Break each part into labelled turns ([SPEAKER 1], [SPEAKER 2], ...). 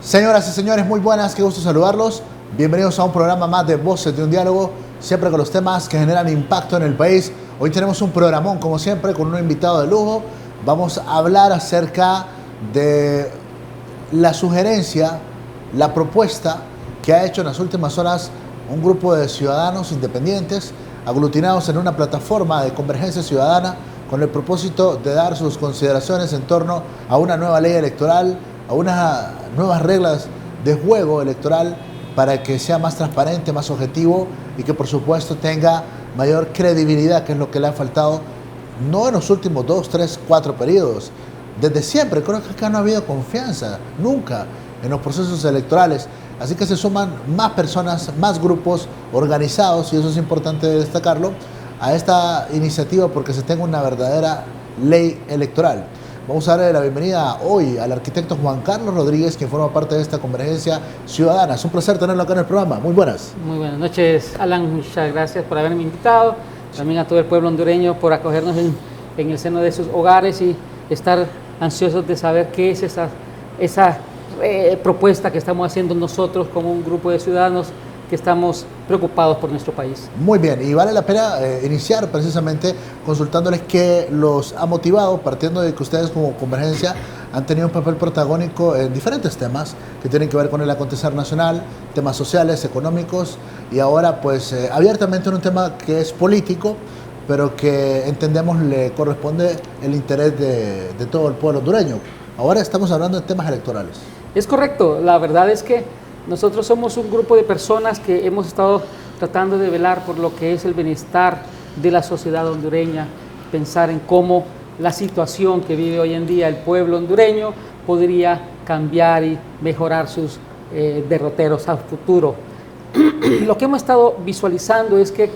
[SPEAKER 1] Señoras y señores, muy buenas, qué gusto saludarlos. Bienvenidos a un programa más de Voces de un Diálogo, siempre con los temas que generan impacto en el país. Hoy tenemos un programón, como siempre, con un invitado de lujo. Vamos a hablar acerca de la sugerencia, la propuesta que ha hecho en las últimas horas un grupo de ciudadanos independientes aglutinados en una plataforma de convergencia ciudadana con el propósito de dar sus consideraciones en torno a una nueva ley electoral, a unas nuevas reglas de juego electoral para que sea más transparente, más objetivo y que por supuesto tenga mayor credibilidad, que es lo que le ha faltado no en los últimos 2, 3, 4 periodos. Desde siempre creo que acá no ha habido confianza, nunca, en los procesos electorales. Así que se suman más personas, más grupos organizados, y eso es importante destacarlo, a esta iniciativa porque se tenga una verdadera ley electoral. Vamos a darle la bienvenida hoy al arquitecto Juan Carlos Rodríguez, quien forma parte de esta convergencia ciudadana. Es un placer tenerlo acá en el programa. Muy buenas.
[SPEAKER 2] Muy buenas noches, Alan. Muchas gracias por haberme invitado. También a todo el pueblo hondureño por acogernos en el seno de sus hogares y estar ansiosos de saber qué es esa propuesta que estamos haciendo nosotros como un grupo de ciudadanos que estamos preocupados por nuestro país.
[SPEAKER 1] Muy bien, y vale la pena iniciar precisamente consultándoles qué los ha motivado, partiendo de que ustedes como Convergencia han tenido un papel protagónico en diferentes temas que tienen que ver con el acontecer nacional, temas sociales, económicos, y ahora pues abiertamente en un tema que es político, pero que entendemos le corresponde el interés de todo el pueblo hondureño. Ahora estamos hablando de temas electorales.
[SPEAKER 2] Es correcto, la verdad es que nosotros somos un grupo de personas que hemos estado tratando de velar por lo que es el bienestar de la sociedad hondureña, pensar en cómo la situación que vive hoy en día el pueblo hondureño podría cambiar y mejorar sus derroteros al futuro. Lo que hemos estado visualizando es que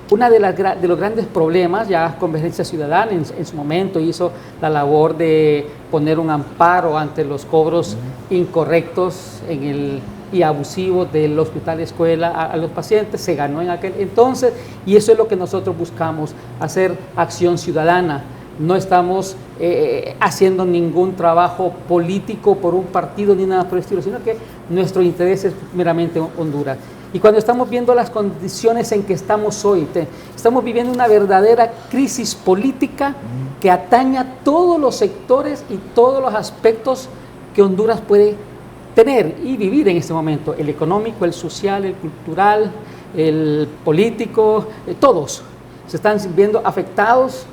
[SPEAKER 2] uno de los grandes problemas, ya Convergencia Ciudadana en su momento hizo la labor de poner un amparo ante los cobros incorrectos y abusivos del hospital escuela a los pacientes, se ganó en aquel entonces y eso es lo que nosotros buscamos, hacer acción ciudadana. No estamos haciendo ningún trabajo político por un partido ni nada por el estilo, sino que nuestro interés es meramente Honduras. Y cuando estamos viendo las condiciones en que estamos hoy, estamos viviendo una verdadera crisis política que atañe a todos los sectores y todos los aspectos que Honduras puede tener y vivir en este momento, el económico, el social, el cultural, el político, todos se están viendo afectados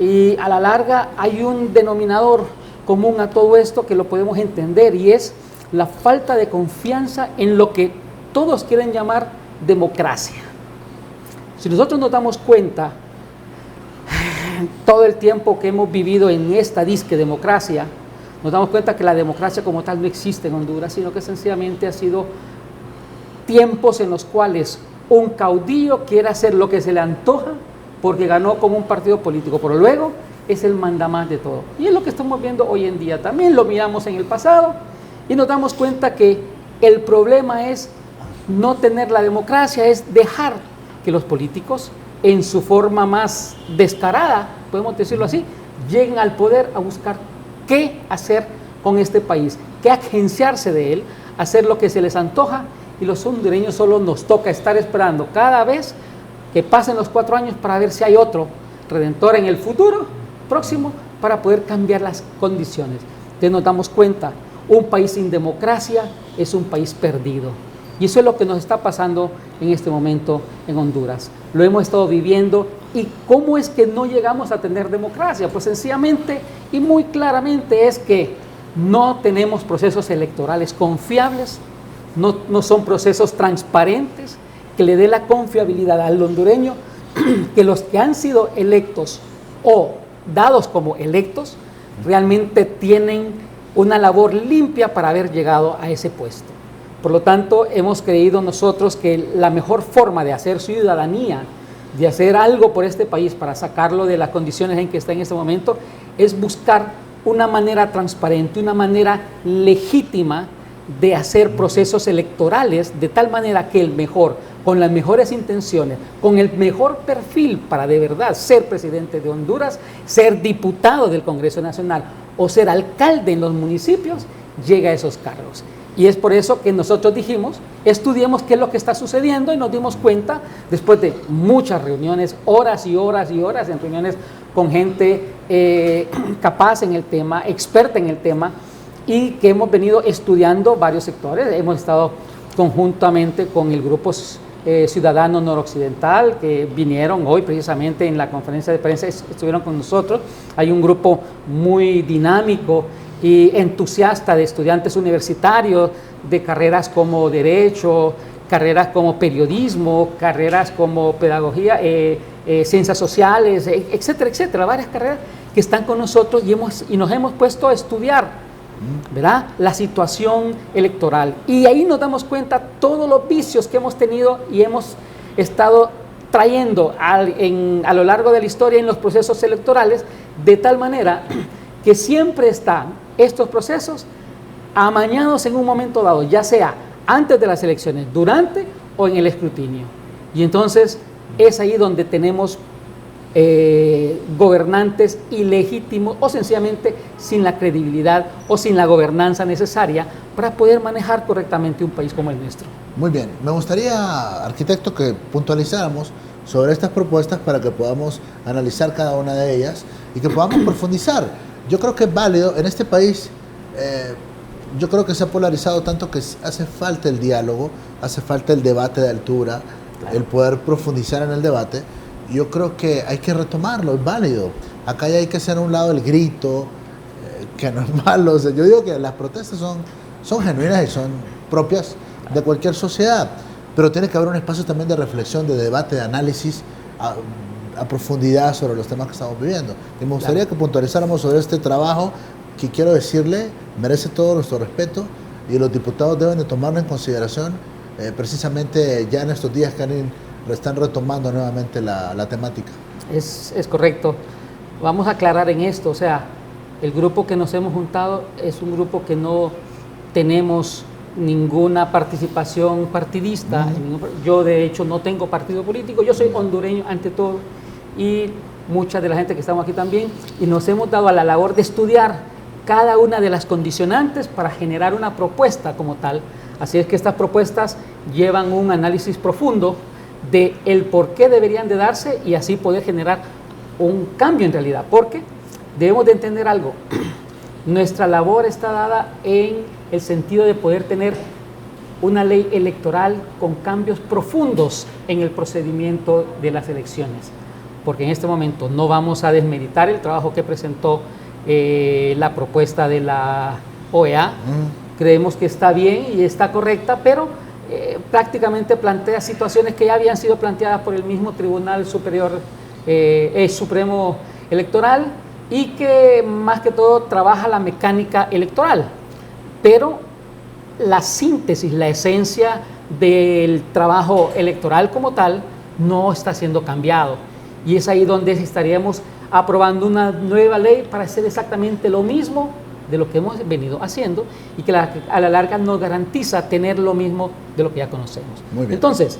[SPEAKER 2] y a la larga hay un denominador común a todo esto que lo podemos entender y es la falta de confianza en lo que todos quieren llamar democracia. Si nosotros nos damos cuenta, todo el tiempo que hemos vivido en esta disque democracia, nos damos cuenta que la democracia como tal no existe en Honduras, sino que sencillamente ha sido tiempos en los cuales un caudillo quiere hacer lo que se le antoja porque ganó como un partido político, pero luego es el mandamás de todo. Y es lo que estamos viendo hoy en día. También lo miramos en el pasado y nos damos cuenta que el problema es no tener la democracia, es dejar que los políticos, en su forma más descarada, podemos decirlo así, lleguen al poder a buscar qué hacer con este país, qué agenciarse de él, hacer lo que se les antoja, y los hondureños solo nos toca estar esperando cada vez que pasen los 4 años para ver si hay otro redentor en el futuro próximo para poder cambiar las condiciones. Entonces nos damos cuenta, un país sin democracia es un país perdido. Y eso es lo que nos está pasando en este momento en Honduras. Lo hemos estado viviendo. ¿Y cómo es que no llegamos a tener democracia? Pues sencillamente y muy claramente es que no tenemos procesos electorales confiables, no son procesos transparentes que le dé la confiabilidad al hondureño que los que han sido electos o dados como electos realmente tienen una labor limpia para haber llegado a ese puesto. Por lo tanto, hemos creído nosotros que la mejor forma de hacer ciudadanía, de hacer algo por este país para sacarlo de las condiciones en que está en este momento, es buscar una manera transparente, una manera legítima de hacer procesos electorales de tal manera que el mejor, con las mejores intenciones, con el mejor perfil para de verdad ser presidente de Honduras, ser diputado del Congreso Nacional o ser alcalde en los municipios, llega a esos cargos. Y es por eso que nosotros dijimos, estudiemos qué es lo que está sucediendo, y nos dimos cuenta, después de muchas reuniones, horas y horas y horas en reuniones con gente capaz en el tema, experta en el tema, y que hemos venido estudiando varios sectores. Hemos estado conjuntamente con el grupo Ciudadano Noroccidental, que vinieron hoy precisamente en la conferencia de prensa, estuvieron con nosotros. Hay un grupo muy dinámico y entusiasta de estudiantes universitarios de carreras como Derecho, carreras como Periodismo, carreras como Pedagogía, Ciencias Sociales, etcétera, etcétera, varias carreras que están con nosotros y nos hemos puesto a estudiar, ¿verdad?, la situación electoral. Y ahí nos damos cuenta todos los vicios que hemos tenido y hemos estado trayendo a lo largo de la historia en los procesos electorales, de tal manera que siempre están estos procesos amañados en un momento dado, ya sea antes de las elecciones, durante o en el escrutinio. Y entonces es ahí donde tenemos gobernantes ilegítimos o sencillamente sin la credibilidad o sin la gobernanza necesaria para poder manejar correctamente un país como el nuestro.
[SPEAKER 1] Muy bien, me gustaría, arquitecto, que puntualizáramos sobre estas propuestas para que podamos analizar cada una de ellas y que podamos profundizar. Yo creo que es válido en este país. Yo creo que se ha polarizado tanto que hace falta el diálogo, hace falta el debate de altura, claro, el poder profundizar en el debate. Yo creo que hay que retomarlo, es válido. Acá ya hay que hacer a un lado el grito, que no es malo. O sea, yo digo que las protestas son genuinas y son propias de cualquier sociedad, pero tiene que haber un espacio también de reflexión, de debate, de análisis a profundidad sobre los temas que estamos viviendo. Y me gustaría que puntualizáramos sobre este trabajo que, quiero decirle, merece todo nuestro respeto, y los diputados deben de tomarlo en consideración precisamente ya en estos días que están retomando nuevamente la temática.
[SPEAKER 2] Es correcto. Vamos a aclarar en esto, o sea, el grupo que nos hemos juntado es un grupo que no tenemos ninguna participación partidista. Yo de hecho no tengo partido político, yo soy hondureño ante todo, y mucha de la gente que estamos aquí también, y nos hemos dado a la labor de estudiar cada una de las condicionantes para generar una propuesta como tal. Así es que estas propuestas llevan un análisis profundo de el por qué deberían de darse y así poder generar un cambio en realidad, porque debemos de entender algo. Nuestra labor está dada en el sentido de poder tener una ley electoral con cambios profundos en el procedimiento de las elecciones, porque en este momento no vamos a desmeritar el trabajo que presentó la propuesta de la OEA. Creemos que está bien y está correcta, pero prácticamente plantea situaciones que ya habían sido planteadas por el mismo Tribunal Superior Supremo Electoral, y que más que todo trabaja la mecánica electoral, pero la síntesis, la esencia del trabajo electoral como tal no está siendo cambiado, y es ahí donde estaríamos aprobando una nueva ley para hacer exactamente lo mismo de lo que hemos venido haciendo, y que a la larga nos garantiza tener lo mismo de lo que ya conocemos. Muy bien. Entonces,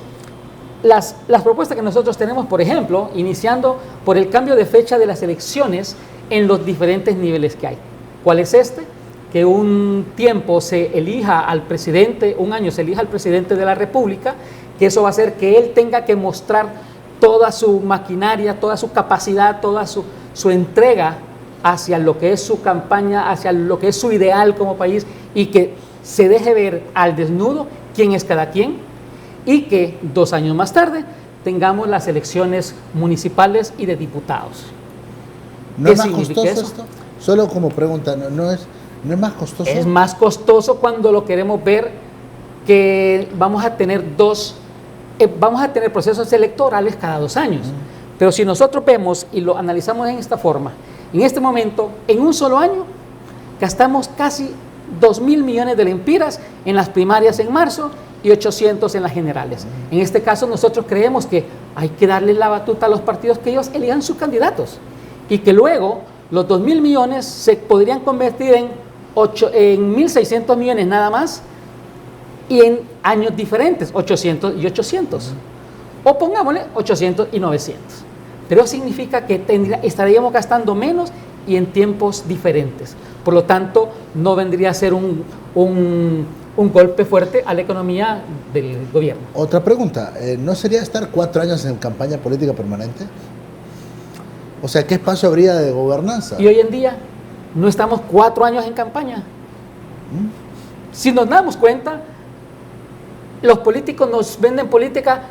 [SPEAKER 2] las propuestas que nosotros tenemos, por ejemplo, iniciando por el cambio de fecha de las elecciones en los diferentes niveles que hay. ¿Cuál es este? Que un tiempo se elija al presidente, un año se elija al presidente de la República, que eso va a hacer que él tenga que mostrar toda su maquinaria, toda su capacidad, toda su entrega hacia lo que es su campaña, hacia lo que es su ideal como país, y que se deje ver al desnudo quién es cada quien, y que 2 años más tarde tengamos las elecciones municipales y de diputados.
[SPEAKER 1] ¿No es más costoso esto? Solo como pregunta, ¿no es más costoso?
[SPEAKER 2] Es más costoso cuando lo queremos ver, que vamos a tener procesos electorales cada 2 años. Pero si nosotros vemos y lo analizamos en esta forma, en este momento, en un solo año, gastamos casi 2.000 millones de lempiras en las primarias en marzo y 800 en las generales. En este caso, nosotros creemos que hay que darle la batuta a los partidos, que ellos elijan sus candidatos, y que luego los 2.000 millones se podrían convertir en 1.600 millones nada más, y en años diferentes, 800 y 800. O pongámosle 800 y 900. Pero significa que estaríamos gastando menos y en tiempos diferentes. Por lo tanto, no vendría a ser un golpe fuerte a la economía del gobierno.
[SPEAKER 1] Otra pregunta, ¿no sería estar 4 años en campaña política permanente? O sea, ¿qué espacio habría de gobernanza?
[SPEAKER 2] Y hoy en día no estamos 4 años en campaña. Si nos damos cuenta, los políticos nos venden política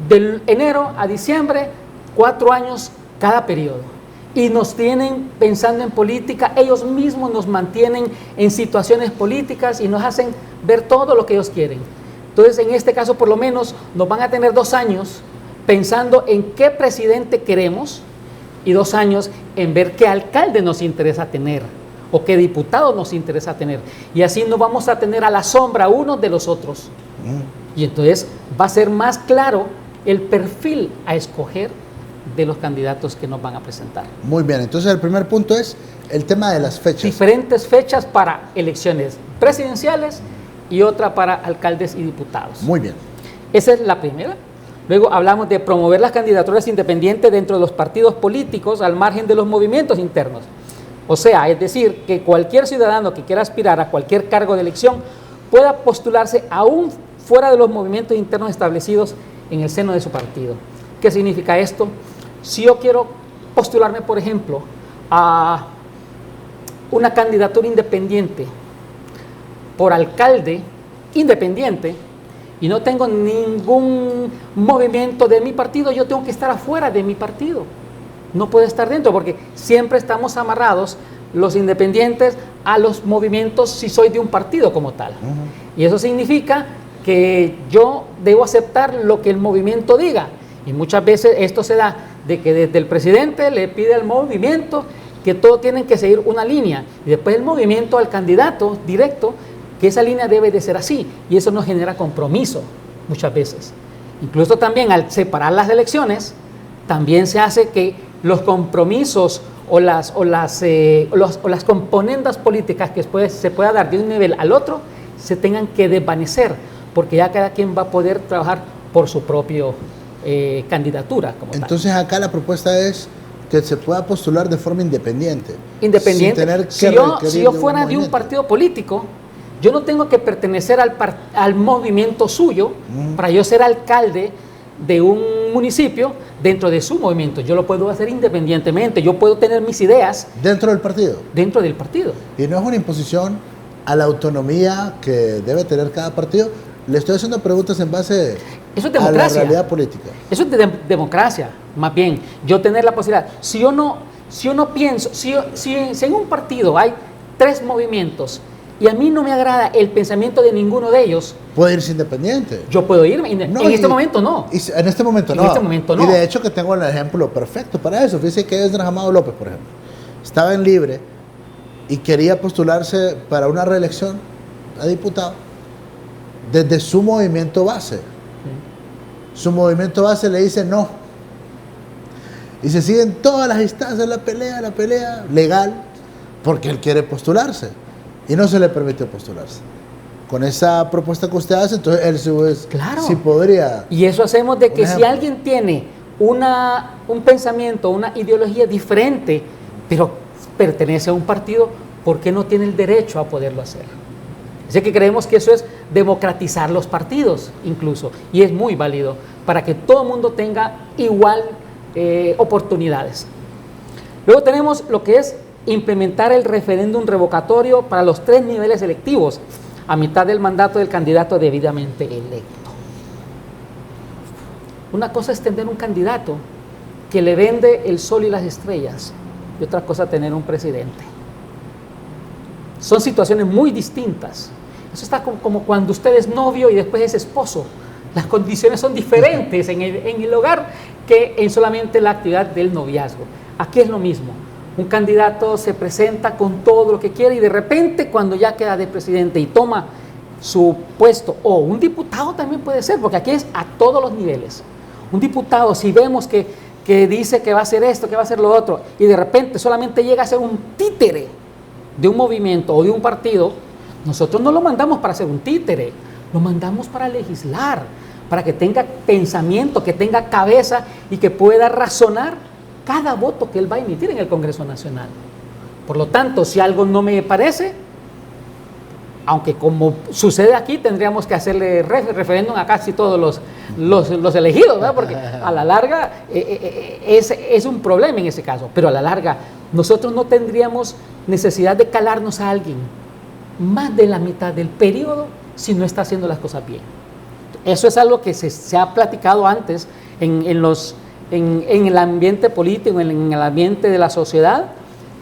[SPEAKER 2] de enero a diciembre, 4 años cada periodo. Y nos tienen pensando en política, ellos mismos nos mantienen en situaciones políticas y nos hacen ver todo lo que ellos quieren. Entonces, en este caso, por lo menos, nos van a tener 2 años pensando en qué presidente queremos y 2 años en ver qué alcalde nos interesa tener o qué diputado nos interesa tener. Y así no vamos a tener a la sombra unos de los otros. Y entonces va a ser más claro el perfil a escoger de los candidatos que nos van a presentar.
[SPEAKER 1] Muy bien, entonces el primer punto es el tema de las fechas.
[SPEAKER 2] Diferentes fechas para elecciones presidenciales y otra para alcaldes y diputados.
[SPEAKER 1] Muy bien.
[SPEAKER 2] Esa es la primera. Luego hablamos de promover las candidaturas independientes dentro de los partidos políticos al margen de los movimientos internos. O sea, es decir, que cualquier ciudadano que quiera aspirar a cualquier cargo de elección pueda postularse aún fuera de los movimientos internos establecidos en el seno de su partido. ¿Qué significa esto? Si yo quiero postularme, por ejemplo, a una candidatura independiente por alcalde independiente y no tengo ningún movimiento de mi partido, yo tengo que estar afuera de mi partido. No puedo estar dentro porque siempre estamos amarrados los independientes a los movimientos si soy de un partido como tal. Y eso significa que yo debo aceptar lo que el movimiento diga. Y muchas veces esto se da de que desde el presidente le pide al movimiento que todos tienen que seguir una línea y después el movimiento al candidato directo que esa línea debe de ser así y eso nos genera compromiso muchas veces. Incluso también al separar las elecciones también se hace que los compromisos o las componendas políticas que se pueda dar de un nivel al otro se tengan que desvanecer porque ya cada quien va a poder trabajar por su propio candidatura como
[SPEAKER 1] Entonces
[SPEAKER 2] tal.
[SPEAKER 1] Acá la propuesta es que se pueda postular de forma independiente.
[SPEAKER 2] Independiente.
[SPEAKER 1] Sin tener que
[SPEAKER 2] Si yo fuera de un partido político, yo no tengo que pertenecer al movimiento suyo para yo ser alcalde de un municipio dentro de su movimiento. Yo lo puedo hacer independientemente, yo puedo tener mis ideas.
[SPEAKER 1] ¿Dentro del partido?
[SPEAKER 2] Dentro del partido.
[SPEAKER 1] Y no es una imposición a la autonomía que debe tener cada partido. Le estoy haciendo preguntas en base a la realidad política.
[SPEAKER 2] Eso es democracia, más bien. Yo tener la posibilidad. Si yo no pienso, si en un partido hay 3 movimientos y a mí no me agrada el pensamiento de ninguno de ellos,
[SPEAKER 1] puede irse independiente.
[SPEAKER 2] Yo puedo irme. En este momento no.
[SPEAKER 1] En este momento no.
[SPEAKER 2] En este momento no.
[SPEAKER 1] Y de hecho que tengo el ejemplo perfecto para eso. Fíjese que Esdras Amado López, por ejemplo, estaba en Libre y quería postularse para una reelección a diputado desde su movimiento base. Su movimiento base le dice no. Y se siguen todas las instancias, la pelea legal, porque él quiere postularse. Y no se le permitió postularse. Con esa propuesta que usted hace, entonces él sí podría.
[SPEAKER 2] Y eso hacemos de que si alguien tiene un pensamiento, una ideología diferente, pero pertenece a un partido, ¿por qué no tiene el derecho a poderlo hacer? Así que creemos que eso es democratizar los partidos incluso, y es muy válido para que todo el mundo tenga igual oportunidades. Luego tenemos lo que es implementar el referéndum revocatorio para los 3 niveles electivos a mitad del mandato del candidato debidamente electo. Una cosa es tener un candidato que le vende el sol y las estrellas y otra cosa tener un presidente. Son situaciones muy distintas. Eso está como cuando usted es novio y después es esposo. Las condiciones son diferentes en el hogar que en solamente la actividad del noviazgo. Aquí es lo mismo. Un candidato se presenta con todo lo que quiere y de repente cuando ya queda de presidente y toma su puesto, o un diputado también puede ser, porque aquí es a todos los niveles. Un diputado, si vemos que dice que va a hacer esto, que va a hacer lo otro, y de repente solamente llega a ser un títere de un movimiento o de un partido, nosotros no lo mandamos para ser un títere, lo mandamos para legislar, para que tenga pensamiento, que tenga cabeza y que pueda razonar cada voto que él va a emitir en el Congreso Nacional. Por lo tanto, si algo no me parece, aunque como sucede aquí, tendríamos que hacerle referéndum a casi todos los elegidos, ¿verdad? Porque a la larga es un problema en ese caso, pero a la larga nosotros no tendríamos necesidad de calarnos a alguien más de la mitad del periodo si no está haciendo las cosas bien. Eso es algo que se ha platicado antes en el ambiente político, en el ambiente de la sociedad,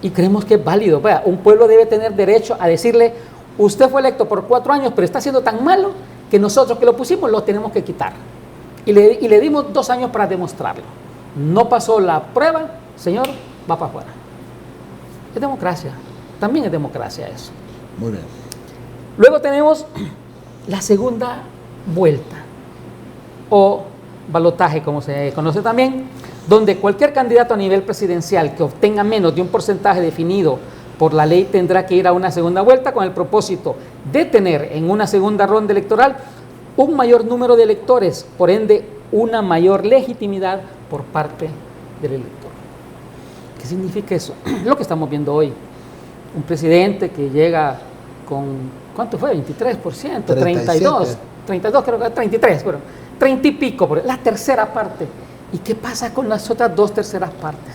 [SPEAKER 2] y creemos que es válido. Vea, un pueblo debe tener derecho a decirle: usted fue electo por 4 años, pero está siendo tan malo que nosotros que lo pusimos lo tenemos que quitar. Y le dimos 2 años para demostrarlo. No pasó la prueba, señor, va para afuera. Es democracia, también es democracia eso.
[SPEAKER 1] Muy bien.
[SPEAKER 2] Luego tenemos la segunda vuelta, o balotaje, como se conoce también, donde cualquier candidato a nivel presidencial que obtenga menos de un porcentaje definido por la ley tendrá que ir a una segunda vuelta con el propósito de tener en una segunda ronda electoral un mayor número de electores, por ende una mayor legitimidad por parte del elector. ¿Qué significa eso? Lo que estamos viendo hoy. Un presidente que llega con, ¿cuánto fue? 23%, 32, creo que 33, bueno, 30 y pico, la tercera parte. ¿Y qué pasa con las otras 2/3 partes?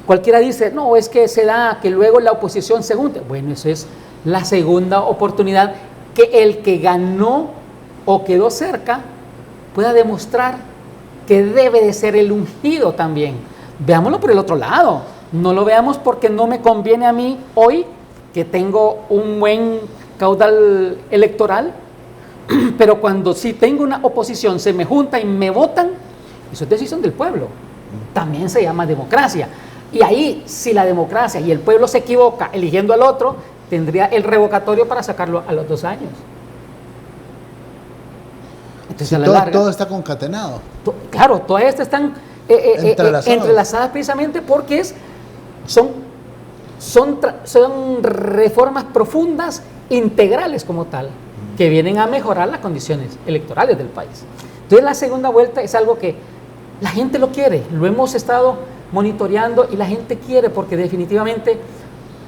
[SPEAKER 2] Cualquiera dice: no, es que se da que luego la oposición se junte. Bueno, eso es la segunda oportunidad, que el que ganó o quedó cerca pueda demostrar que debe de ser el ungido también. Veámoslo por el otro lado. No lo veamos porque no me conviene a mí hoy, que tengo un buen caudal electoral, pero cuando sí tengo una oposición, se me junta y me votan, eso es decisión del pueblo. También se llama democracia. Y ahí, si la democracia y el pueblo se equivoca eligiendo al otro, tendría el revocatorio para sacarlo a los 2 años. Entonces,
[SPEAKER 1] Sí,
[SPEAKER 2] a la larga,
[SPEAKER 1] todo está concatenado.
[SPEAKER 2] Claro, todas estas están entrelazadas precisamente porque son reformas profundas, integrales como tal, que vienen a mejorar las condiciones electorales del país. Entonces la segunda vuelta es algo que la gente lo quiere, lo hemos estado monitoreando y la gente quiere, porque definitivamente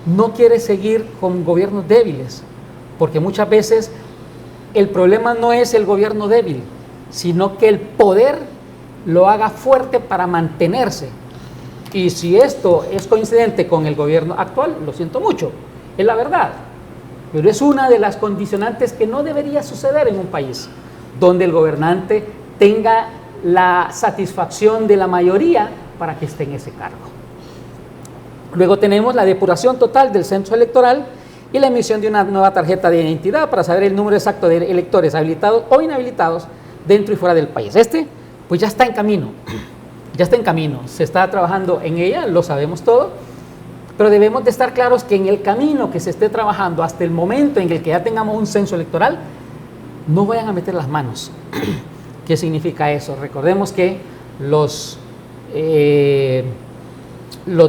[SPEAKER 2] no quiere seguir con gobiernos débiles, porque muchas veces el problema no es el gobierno débil, sino que el poder lo haga fuerte para mantenerse. Y si esto es coincidente con el gobierno actual, lo siento mucho, es la verdad, pero es una de las condicionantes que no debería suceder en un país donde el gobernante tenga la satisfacción de la mayoría para que esté en ese cargo. Luego tenemos la depuración total del censo electoral y la emisión de una nueva tarjeta de identidad para saber el número exacto de electores habilitados o inhabilitados dentro y fuera del país. Pues ya está en camino, se está trabajando en ella, lo sabemos todo, pero debemos de estar claros que en el camino que se esté trabajando hasta el momento en el que ya tengamos un censo electoral, no vayan a meter las manos. ¿Qué significa eso? Recordemos que los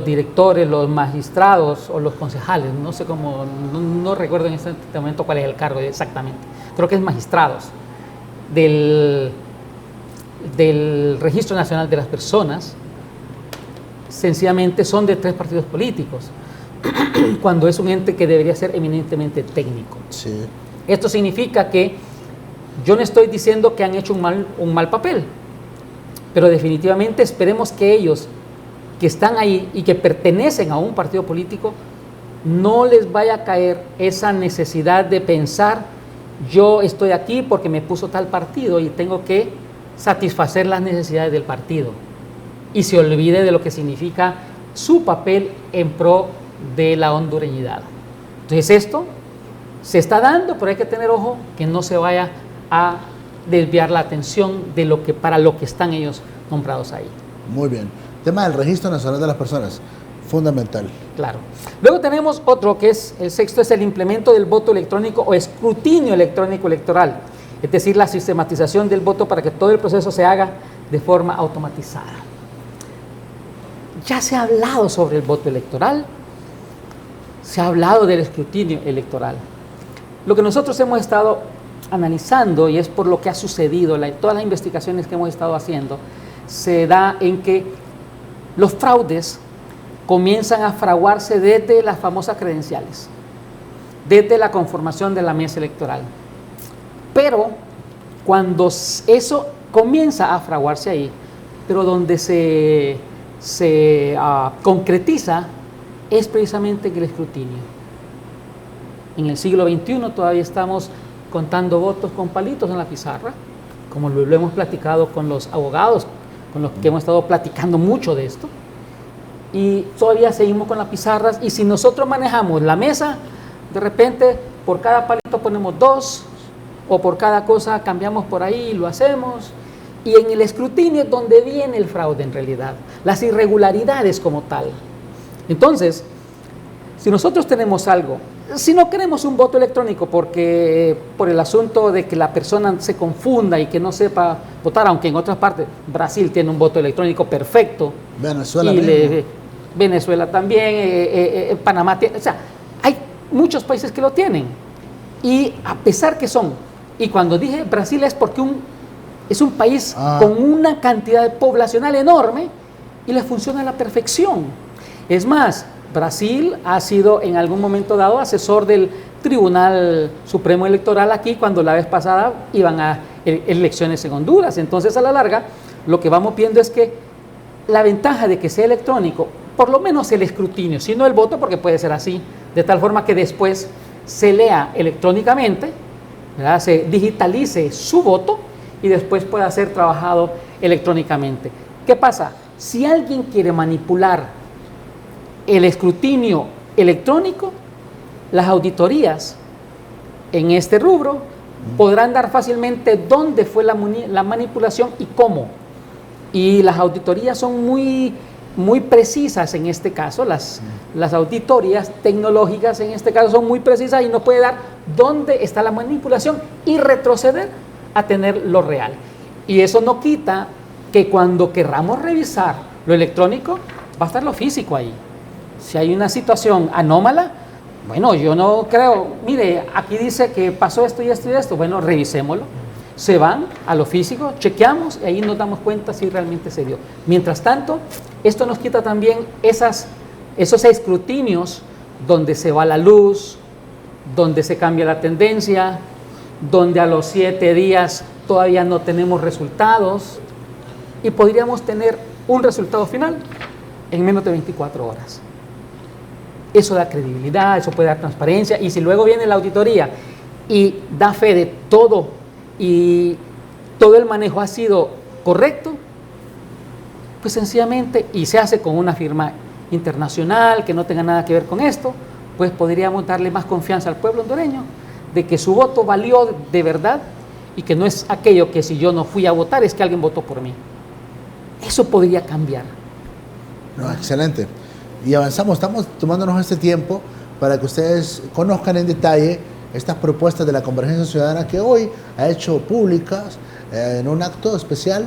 [SPEAKER 2] directores, los magistrados o los concejales, no sé cómo, no recuerdo en este momento cuál es el cargo exactamente, creo que es magistrados del Registro Nacional de las Personas, sencillamente son de 3 partidos políticos, cuando es un ente que debería ser eminentemente técnico.
[SPEAKER 1] Sí.
[SPEAKER 2] Esto significa que yo no estoy diciendo que han hecho un mal papel, pero definitivamente esperemos que ellos que están ahí y que pertenecen a un partido político no les vaya a caer esa necesidad de pensar: yo estoy aquí porque me puso tal partido y tengo que satisfacer las necesidades del partido, y se olvide de lo que significa su papel en pro de la hondureñidad. Entonces esto se está dando, pero hay que tener ojo que no se vaya a desviar la atención de lo que, para lo que están ellos nombrados ahí.
[SPEAKER 1] Muy bien. Tema del Registro Nacional de las Personas, fundamental.
[SPEAKER 2] Claro. Luego tenemos otro que es, el sexto, es el implemento del voto electrónico o escrutinio electrónico electoral, es decir, la sistematización del voto para que todo el proceso se haga de forma automatizada. Ya se ha hablado sobre el voto electoral, se ha hablado del escrutinio electoral. Lo que nosotros hemos estado analizando, y es por lo que ha sucedido, todas las investigaciones que hemos estado haciendo, se da en que los fraudes comienzan a fraguarse desde las famosas credenciales, desde la conformación de la mesa electoral. Pero cuando eso comienza a fraguarse ahí, pero donde se concretiza es precisamente en el escrutinio. En el siglo XXI todavía estamos contando votos con palitos en la pizarra, como lo hemos platicado con los abogados, con los que hemos estado platicando mucho de esto, y todavía seguimos con las pizarras, y si nosotros manejamos la mesa, de repente por cada palito ponemos 2, o por cada cosa cambiamos por ahí y lo hacemos, y en el escrutinio es donde viene el fraude en realidad, las irregularidades como tal. Entonces, si nosotros tenemos algo, si no queremos un voto electrónico porque por el asunto de que la persona se confunda y que no sepa votar, aunque en otras partes, Brasil tiene un voto electrónico perfecto, Venezuela también, Panamá tiene, o sea, hay muchos países que lo tienen, y a pesar que son, y cuando dije Brasil es porque es un país con una cantidad poblacional enorme y le funciona a la perfección. Es más, Brasil ha sido en algún momento dado asesor del Tribunal Supremo Electoral aquí, cuando la vez pasada iban a elecciones en Honduras. Entonces, a la larga, lo que vamos viendo es que la ventaja de que sea electrónico, por lo menos el escrutinio, si no el voto, porque puede ser así, de tal forma que después se lea electrónicamente, ¿verdad? Se digitalice su voto y después pueda ser trabajado electrónicamente. ¿Qué pasa? Si alguien quiere manipular el escrutinio electrónico, las auditorías en este rubro podrán dar fácilmente dónde fue la manipulación y cómo. Y las auditorías son muy precisas en este caso, las auditorías tecnológicas en este caso son muy precisas y nos puede dar dónde está la manipulación y retroceder a tener lo real. Y eso no quita que cuando querramos revisar lo electrónico, va a estar lo físico ahí. Si hay una situación anómala, bueno, yo no creo, mire, aquí dice que pasó esto y esto y esto, bueno, revisémoslo. Se van a lo físico, chequeamos y ahí nos damos cuenta si realmente se dio. Mientras tanto, esto nos quita también esos escrutinios donde se va la luz, donde se cambia la tendencia, donde a los 7 días todavía no tenemos resultados y podríamos tener un resultado final en menos de 24 horas. Eso da credibilidad, eso puede dar transparencia, y si luego viene la auditoría y da fe de todo y todo el manejo ha sido correcto, pues sencillamente, y se hace con una firma internacional que no tenga nada que ver con esto, pues podríamos darle más confianza al pueblo hondureño de que su voto valió de verdad y que no es aquello que si yo no fui a votar es que alguien votó por mí. Eso podría cambiar.
[SPEAKER 1] No, excelente. Y avanzamos, estamos tomándonos este tiempo para que ustedes conozcan en detalle estas propuestas de la Convergencia Ciudadana que hoy ha hecho públicas en un acto especial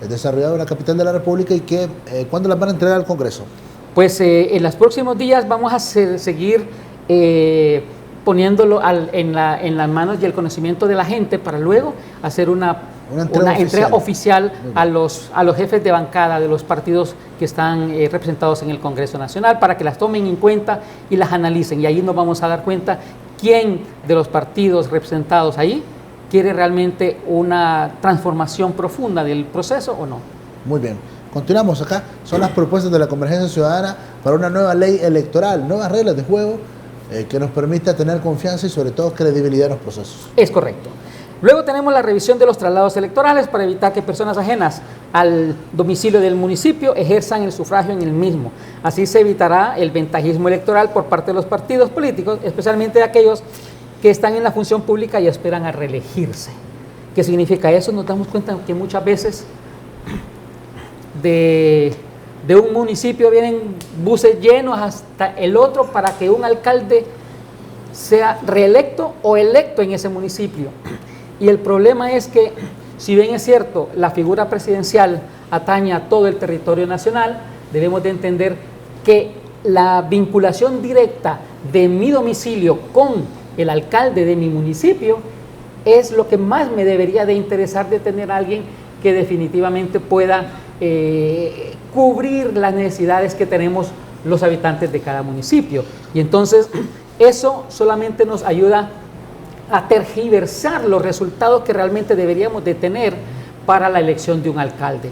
[SPEAKER 1] desarrollado en la capital de la República, y que ¿cuándo las van a entregar al Congreso?
[SPEAKER 2] Pues en los próximos días vamos a seguir poniéndolo en las manos y el conocimiento de la gente para luego hacer una entrega oficial a los jefes de bancada de los partidos que están representados en el Congreso Nacional, para que las tomen en cuenta y las analicen, y ahí nos vamos a dar cuenta quién de los partidos representados ahí quiere realmente una transformación profunda del proceso o no.
[SPEAKER 1] Muy bien, continuamos acá. Son las propuestas de la Convergencia Ciudadana para una nueva ley electoral, nuevas reglas de juego que nos permita tener confianza y sobre todo credibilidad en los procesos.
[SPEAKER 2] Es correcto. Luego tenemos la revisión de los traslados electorales para evitar que personas ajenas al domicilio del municipio ejerzan el sufragio en el mismo. Así se evitará el ventajismo electoral por parte de los partidos políticos, especialmente de aquellos que están en la función pública y esperan a reelegirse. ¿Qué significa eso? Nos damos cuenta que muchas veces de un municipio vienen buses llenos hasta el otro para que un alcalde sea reelecto o electo en ese municipio. Y el problema es que, si bien es cierto, la figura presidencial atañe a todo el territorio nacional, debemos de entender que la vinculación directa de mi domicilio con el alcalde de mi municipio es lo que más me debería de interesar, de tener a alguien que definitivamente pueda cubrir las necesidades que tenemos los habitantes de cada municipio. Y entonces eso solamente nos ayuda a tergiversar los resultados que realmente deberíamos de tener para la elección de un alcalde.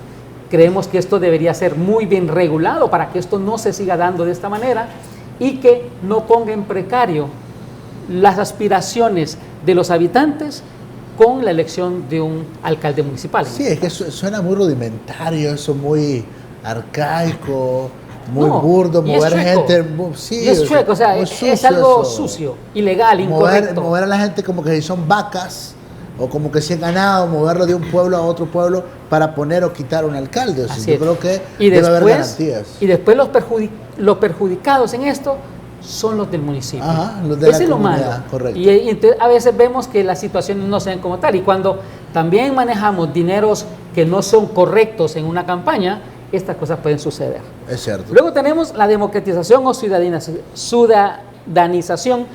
[SPEAKER 2] Creemos que esto debería ser muy bien regulado para que esto no se siga dando de esta manera y que no ponga en precario las aspiraciones de los habitantes con la elección de un alcalde municipal.
[SPEAKER 1] Sí, es que suena muy rudimentario, eso muy arcaico, muy burdo, mover gente. Sí,
[SPEAKER 2] y es chueco, o sea, es algo
[SPEAKER 1] eso.
[SPEAKER 2] Sucio, ilegal, incorrecto.
[SPEAKER 1] Mover a la gente como que si son vacas o como que si han ganado, moverlo de un pueblo a otro pueblo para poner o quitar un alcalde. O sea, yo creo que debe haber garantías.
[SPEAKER 2] Y después los perjudicados en esto son los del municipio.
[SPEAKER 1] Ajá, los de
[SPEAKER 2] Ese es lo malo.
[SPEAKER 1] Correcto.
[SPEAKER 2] Y entonces a veces vemos que las situaciones no se ven como tal. Y cuando también manejamos dineros que no son correctos en una campaña, estas cosas pueden suceder.
[SPEAKER 1] Es cierto.
[SPEAKER 2] Luego tenemos la democratización o ciudadanización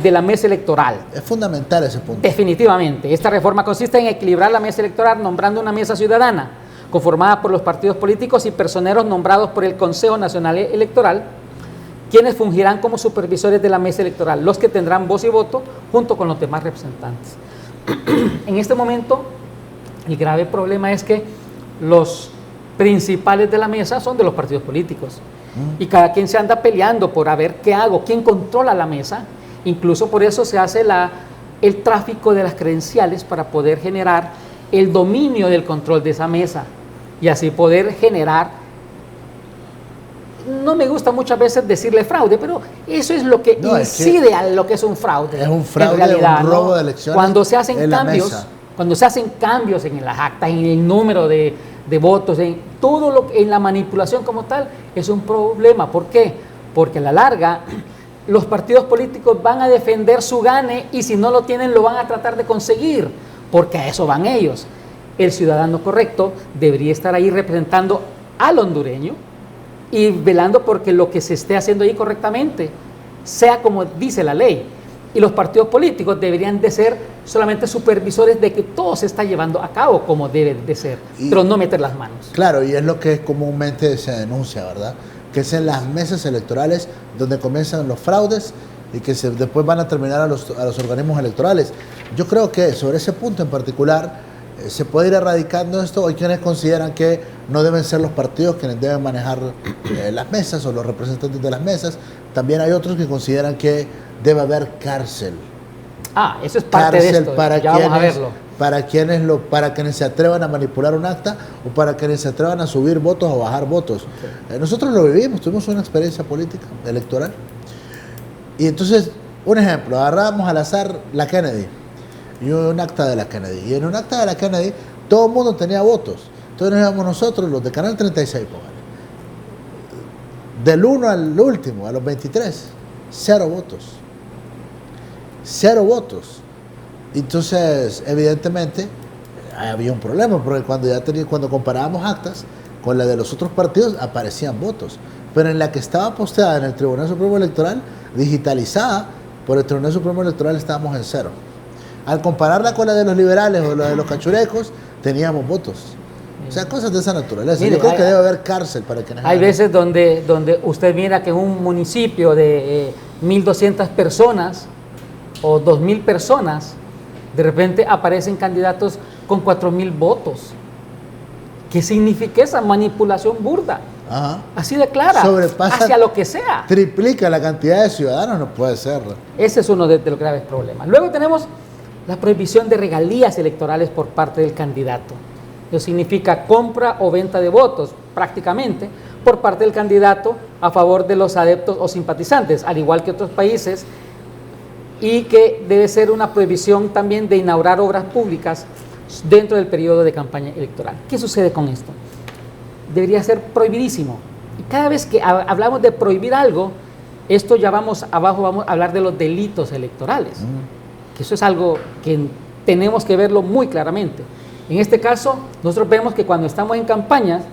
[SPEAKER 2] de la mesa electoral.
[SPEAKER 1] Es fundamental ese punto.
[SPEAKER 2] Definitivamente. Esta reforma consiste en equilibrar la mesa electoral nombrando una mesa ciudadana conformada por los partidos políticos y personeros nombrados por el Consejo Nacional Electoral, quienes fungirán como supervisores de la mesa electoral, los que tendrán voz y voto junto con los demás representantes. En este momento, el grave problema es que los principales de la mesa son de los partidos políticos y cada quien se anda peleando por a ver qué hago, quién controla la mesa. Incluso por eso se hace el tráfico de las credenciales para poder generar el dominio del control de esa mesa y así poder generar, no me gusta muchas veces decirle fraude, pero eso es lo que incide a lo que es un fraude.
[SPEAKER 1] Es un fraude,
[SPEAKER 2] en realidad,
[SPEAKER 1] un robo de elecciones.
[SPEAKER 2] Cuando se hacen cambios en las actas, en el número de votos, en todo en la manipulación como tal, es un problema. ¿Por qué? Porque a la larga los partidos políticos van a defender su gane y si no lo tienen lo van a tratar de conseguir, porque a eso van ellos. El ciudadano correcto debería estar ahí representando al hondureño y velando porque lo que se esté haciendo ahí correctamente sea como dice la ley. Y los partidos políticos deberían de ser solamente supervisores de que todo se está llevando a cabo como debe de ser, pero no meter las manos.
[SPEAKER 1] Claro, y es lo que comúnmente se denuncia, ¿verdad? Que es en las mesas electorales donde comienzan los fraudes y que después van a terminar a los organismos electorales. Yo creo que sobre ese punto en particular se puede ir erradicando esto. Hay quienes consideran que no deben ser los partidos quienes deben manejar las mesas o los representantes de las mesas. También hay otros que consideran que debe haber cárcel.
[SPEAKER 2] Eso es parte de esto, ya vamos a verlo.
[SPEAKER 1] Para quienes se atrevan a manipular un acta o para quienes se atrevan a subir votos o bajar votos. Okay. Nosotros lo vivimos, tuvimos una experiencia política, electoral. Y entonces, un ejemplo, agarrábamos al azar la Kennedy y un acta de la Kennedy. Y en un acta de la Kennedy todo el mundo tenía votos. Entonces nos íbamos nosotros, los de Canal 36, del 1 al último, a los 23, 0 votos. 0 votos. Entonces, evidentemente, había un problema, porque cuando comparábamos actas con la de los otros partidos, aparecían votos. Pero en la que estaba posteada en el Tribunal Supremo Electoral, digitalizada por el Tribunal Supremo Electoral, estábamos en 0. Al compararla con la de los liberales o la de los cachurecos, teníamos votos. O sea, cosas de esa naturaleza. Mire, yo creo que debe haber cárcel para quienes...
[SPEAKER 2] Hay veces donde usted mira que en un municipio de 1.200 personas o 2.000 personas, de repente aparecen candidatos con 4.000 votos. ¿Qué significa esa manipulación burda?
[SPEAKER 1] Ajá.
[SPEAKER 2] Así de clara, hacia lo que sea.
[SPEAKER 1] Triplica la cantidad de ciudadanos, no puede ser.
[SPEAKER 2] Ese es uno de los graves problemas. Luego tenemos la prohibición de regalías electorales por parte del candidato. Eso significa compra o venta de votos, prácticamente, por parte del candidato a favor de los adeptos o simpatizantes, al igual que otros países, y que debe ser una prohibición también de inaugurar obras públicas dentro del periodo de campaña electoral. ¿Qué sucede con esto? Debería ser prohibidísimo. Y cada vez que hablamos de prohibir algo, esto ya vamos a hablar de los delitos electorales, que eso es algo que tenemos que verlo muy claramente. En este caso, nosotros vemos que cuando estamos en campañas,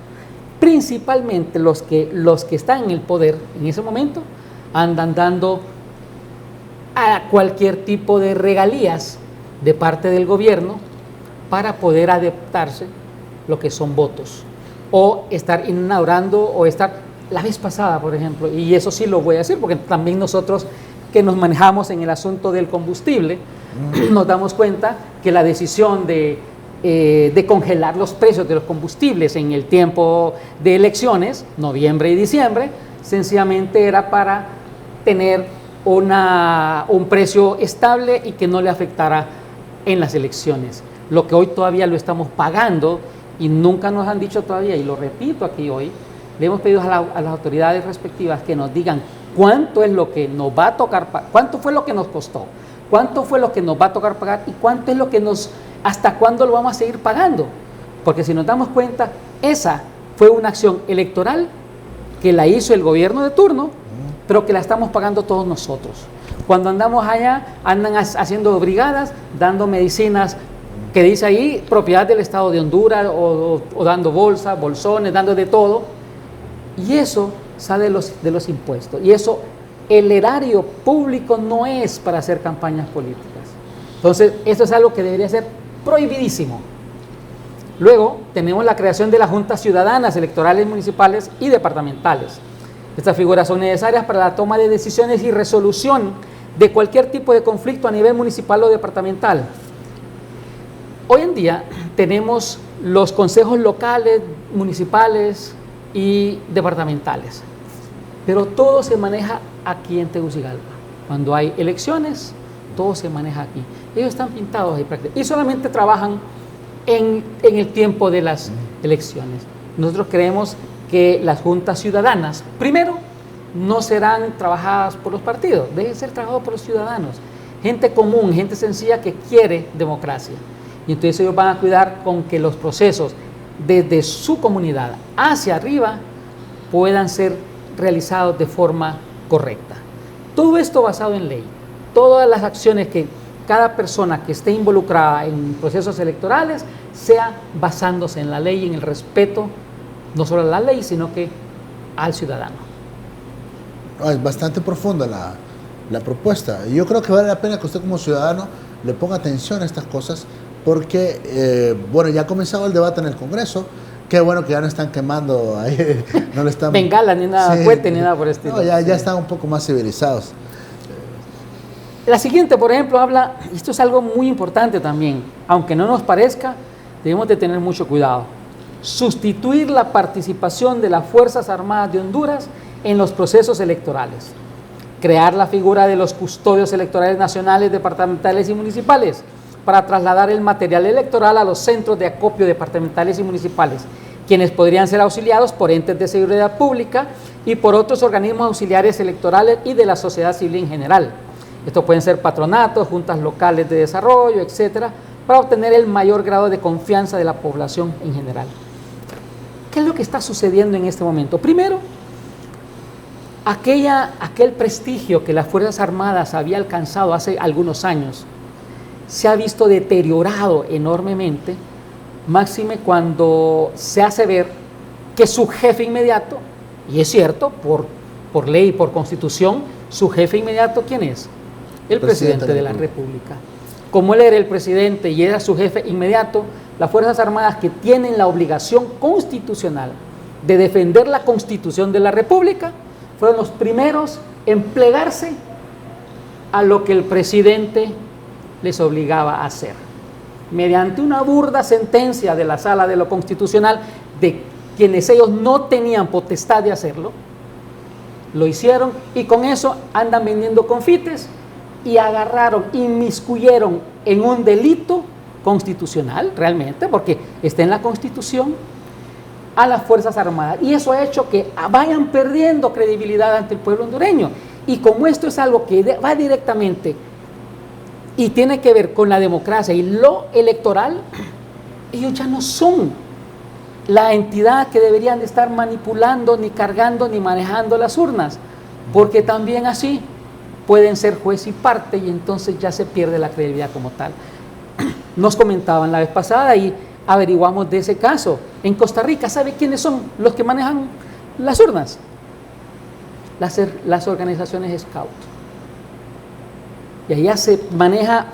[SPEAKER 2] principalmente los que están en el poder en ese momento, andan dando a cualquier tipo de regalías de parte del gobierno para poder adaptarse lo que son votos o estar inaugurando o estar la vez pasada, por ejemplo, y eso sí lo voy a decir, porque también nosotros que nos manejamos en el asunto del combustible, nos damos cuenta que la decisión de congelar los precios de los combustibles en el tiempo de elecciones, noviembre y diciembre, sencillamente era para tener un precio estable y que no le afectara en las elecciones. Lo que hoy todavía lo estamos pagando y nunca nos han dicho todavía, y lo repito aquí hoy, le hemos pedido a las autoridades respectivas que nos digan cuánto es lo que nos va a tocar, cuánto fue lo que nos costó, cuánto fue lo que nos va a tocar pagar y cuánto es lo que hasta cuándo lo vamos a seguir pagando. Porque si nos damos cuenta, esa fue una acción electoral que la hizo el gobierno de turno, pero que la estamos pagando todos nosotros. Cuando andamos allá, andan haciendo brigadas, dando medicinas que dice ahí, propiedad del Estado de Honduras, o dando bolsones, dando de todo. Y eso sale de los impuestos. Y eso, el erario público no es para hacer campañas políticas. Entonces, esto es algo que debería ser prohibidísimo. Luego, tenemos la creación de las juntas ciudadanas electorales municipales y departamentales. Estas figuras son necesarias para la toma de decisiones y resolución de cualquier tipo de conflicto a nivel municipal o departamental. Hoy en día tenemos los consejos locales, municipales y departamentales, pero todo se maneja aquí en Tegucigalpa. Cuando hay elecciones, todo se maneja aquí. Ellos están pintados ahí prácticamente y solamente trabajan en el tiempo de las elecciones. Nosotros creemos que las juntas ciudadanas, primero, no serán trabajadas por los partidos, deben ser trabajadas por los ciudadanos, gente común, gente sencilla que quiere democracia. Y entonces ellos van a cuidar con que los procesos desde su comunidad hacia arriba puedan ser realizados de forma correcta. Todo esto basado en ley. Todas las acciones que cada persona que esté involucrada en procesos electorales sea basándose en la ley y en el respeto, no solo a la ley, sino que al ciudadano.
[SPEAKER 1] Es bastante profunda la propuesta. Yo creo que vale la pena que usted como ciudadano le ponga atención a estas cosas porque, bueno, ya ha comenzado el debate en el Congreso. Qué bueno que ya no están quemando ahí, no le están...
[SPEAKER 2] Bengala, ni nada, sí, cohete, ni nada por el estilo.
[SPEAKER 1] No, ya están un poco más civilizados.
[SPEAKER 2] La siguiente, por ejemplo, habla, esto es algo muy importante también, aunque no nos parezca, debemos de tener mucho cuidado. Sustituir la participación de las Fuerzas Armadas de Honduras en los procesos electorales. Crear la figura de los custodios electorales nacionales, departamentales y municipales para trasladar el material electoral a los centros de acopio departamentales y municipales, quienes podrían ser auxiliados por entes de seguridad pública y por otros organismos auxiliares electorales y de la sociedad civil en general. Estos pueden ser patronatos, juntas locales de desarrollo, etcétera, para obtener el mayor grado de confianza de la población en general. ¿Qué es lo que está sucediendo en este momento? Primero, aquel prestigio que las Fuerzas Armadas había alcanzado hace algunos años se ha visto deteriorado enormemente, máxime cuando se hace ver que su jefe inmediato, y es cierto, por ley, por constitución, su jefe inmediato, ¿quién es? El presidente de la República. Como él era el presidente y era su jefe inmediato, las Fuerzas Armadas, que tienen la obligación constitucional de defender la Constitución de la República, fueron los primeros en plegarse a lo que el presidente les obligaba a hacer. Mediante una burda sentencia de la Sala de lo Constitucional, de quienes ellos no tenían potestad de hacerlo, lo hicieron y con eso andan vendiendo confites y agarraron, inmiscuyeron en un delito constitucional, realmente, porque está en la Constitución, a las Fuerzas Armadas. Y eso ha hecho que vayan perdiendo credibilidad ante el pueblo hondureño. Y como esto es algo que va directamente y tiene que ver con la democracia y lo electoral, ellos ya no son la entidad que deberían de estar manipulando, ni cargando, ni manejando las urnas, porque también así pueden ser juez y parte y entonces ya se pierde la credibilidad como tal. Nos comentaban la vez pasada y averiguamos de ese caso. En Costa Rica, ¿sabe quiénes son los que manejan las urnas? Las organizaciones Scout. Y allá se maneja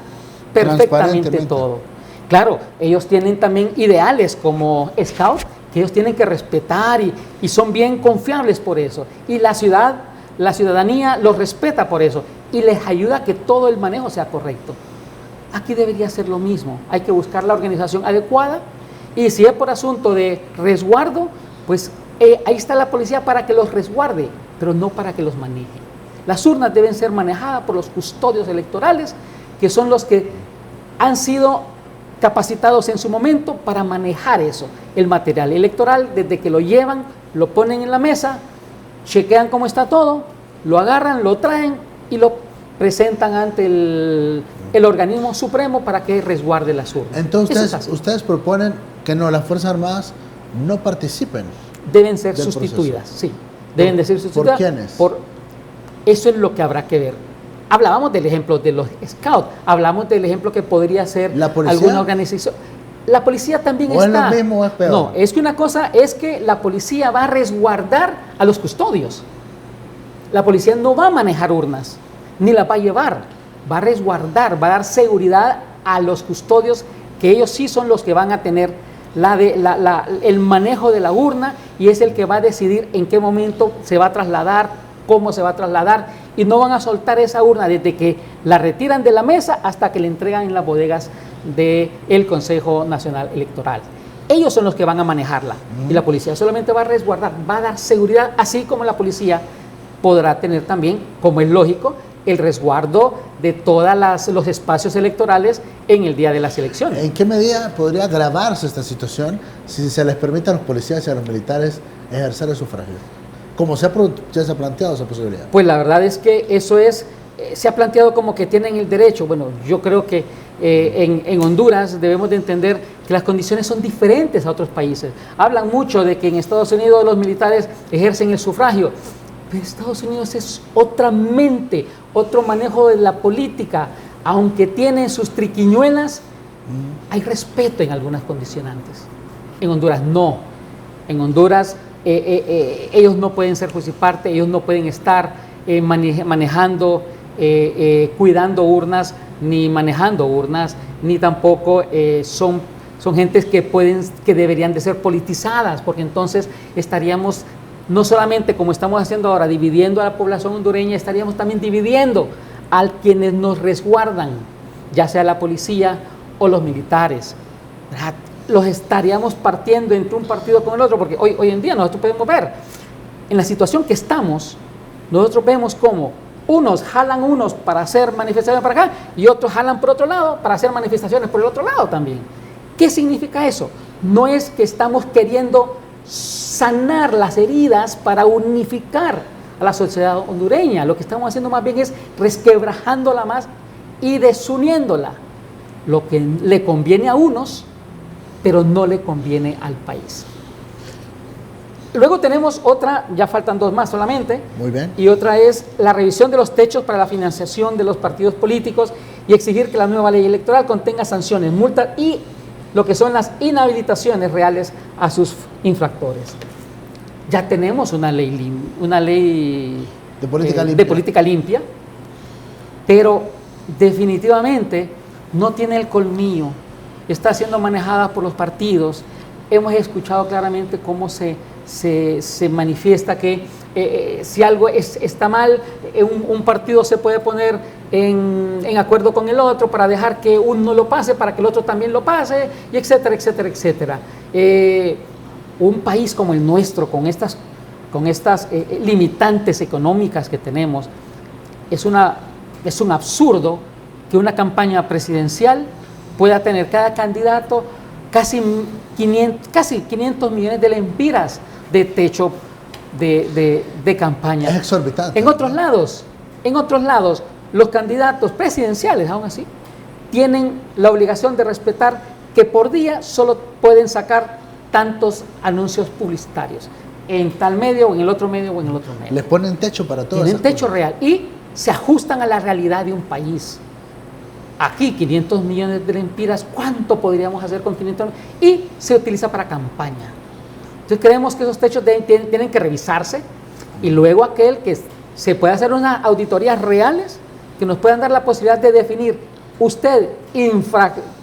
[SPEAKER 2] perfectamente todo. Claro, ellos tienen también ideales como Scout que ellos tienen que respetar y son bien confiables por eso. Y la ciudadanía los respeta por eso y les ayuda a que todo el manejo sea correcto. Aquí debería ser lo mismo. Hay que buscar la organización adecuada y si es por asunto de resguardo, pues ahí está la policía para que los resguarde, pero no para que los maneje. Las urnas deben ser manejadas por los custodios electorales, que son los que han sido capacitados en su momento para manejar eso, el material electoral, desde que lo llevan, lo ponen en la mesa, chequean cómo está todo, lo agarran, lo traen y lo presentan ante el organismo supremo para que resguarde las urnas.
[SPEAKER 1] Entonces, ustedes proponen que no, las Fuerzas Armadas no participen.
[SPEAKER 2] Deben ser sustituidas, sí. Deben de ser sustituidas.
[SPEAKER 1] ¿Por quiénes?
[SPEAKER 2] Eso es lo que habrá que ver. Hablábamos del ejemplo de los scouts, hablamos del ejemplo que podría ser alguna organización. La policía también está. ¿O es lo mismo o es peor? No, es que una cosa es que la policía va a resguardar a los custodios. La policía no va a manejar urnas, ni las va a llevar, va a resguardar, va a dar seguridad a los custodios, que ellos sí son los que van a tener el manejo de la urna y es el que va a decidir en qué momento se va a trasladar, cómo se va a trasladar, y no van a soltar esa urna desde que la retiran de la mesa hasta que la entregan en las bodegas del Consejo Nacional Electoral. Ellos son los que van a manejarla y la policía solamente va a resguardar, va a dar seguridad, así como la policía podrá tener también, como es lógico, el resguardo de todos los espacios electorales en el día de las elecciones.
[SPEAKER 1] ¿En qué medida podría agravarse esta situación si se les permite a los policías y a los militares ejercer el sufragio? ¿Cómo ya se ha planteado esa posibilidad?
[SPEAKER 2] Pues la verdad es que eso se ha planteado como que tienen el derecho. Bueno, yo creo que en Honduras debemos de entender que las condiciones son diferentes a otros países. Hablan mucho de que en Estados Unidos los militares ejercen el sufragio, pero Estados Unidos es otra mente, otro manejo de la política. Aunque tienen sus triquiñuelas, hay respeto en algunas condicionantes. En Honduras no. En Honduras ellos no pueden ser juez y parte, ellos no pueden estar manejando, cuidando urnas, ni manejando urnas, ni tampoco son gentes que deberían de ser politizadas, porque entonces estaríamos, no solamente como estamos haciendo ahora, dividiendo a la población hondureña, estaríamos también dividiendo a quienes nos resguardan, ya sea la policía o los militares, ¿verdad? Los estaríamos partiendo entre un partido con el otro, porque hoy en día nosotros podemos ver, en la situación que estamos, nosotros vemos cómo unos jalan unos para hacer manifestaciones para acá y otros jalan por otro lado para hacer manifestaciones por el otro lado también. ¿Qué significa eso? No es que estamos queriendo sanar las heridas para unificar a la sociedad hondureña, lo que estamos haciendo más bien es resquebrajándola más y desuniéndola, lo que le conviene a unos pero no le conviene al país. Luego tenemos otra, ya faltan dos más solamente.
[SPEAKER 1] Muy bien.
[SPEAKER 2] Y otra es la revisión de los techos para la financiación de los partidos políticos y exigir que la nueva ley electoral contenga sanciones, multas y lo que son las inhabilitaciones reales a sus infractores. Ya tenemos una ley
[SPEAKER 1] de política limpia.
[SPEAKER 2] De política limpia, pero definitivamente no tiene el colmillo. Está siendo manejada por los partidos. Hemos escuchado claramente cómo se manifiesta que si algo está mal, un partido se puede poner en acuerdo con el otro para dejar que uno lo pase, para que el otro también lo pase, y etcétera, etcétera, etcétera. Un país como el nuestro, con estas limitantes económicas que tenemos, es un absurdo que una campaña presidencial pueda tener cada candidato casi 500 millones de lempiras de techo de campaña.
[SPEAKER 1] Es exorbitante.
[SPEAKER 2] En otros lados, los candidatos presidenciales, aún así, tienen la obligación de respetar que por día solo pueden sacar tantos anuncios publicitarios, en tal medio o en el otro medio o en el otro medio.
[SPEAKER 1] Les ponen techo para todo.
[SPEAKER 2] Tienen techo real y se ajustan a la realidad de un país. Aquí 500 millones de lempiras, ¿cuánto podríamos hacer con 500 millones? Y se utiliza para campaña. Entonces creemos que esos techos tienen que revisarse y luego aquel que se pueda hacer unas auditorías reales que nos puedan dar la posibilidad de definir, usted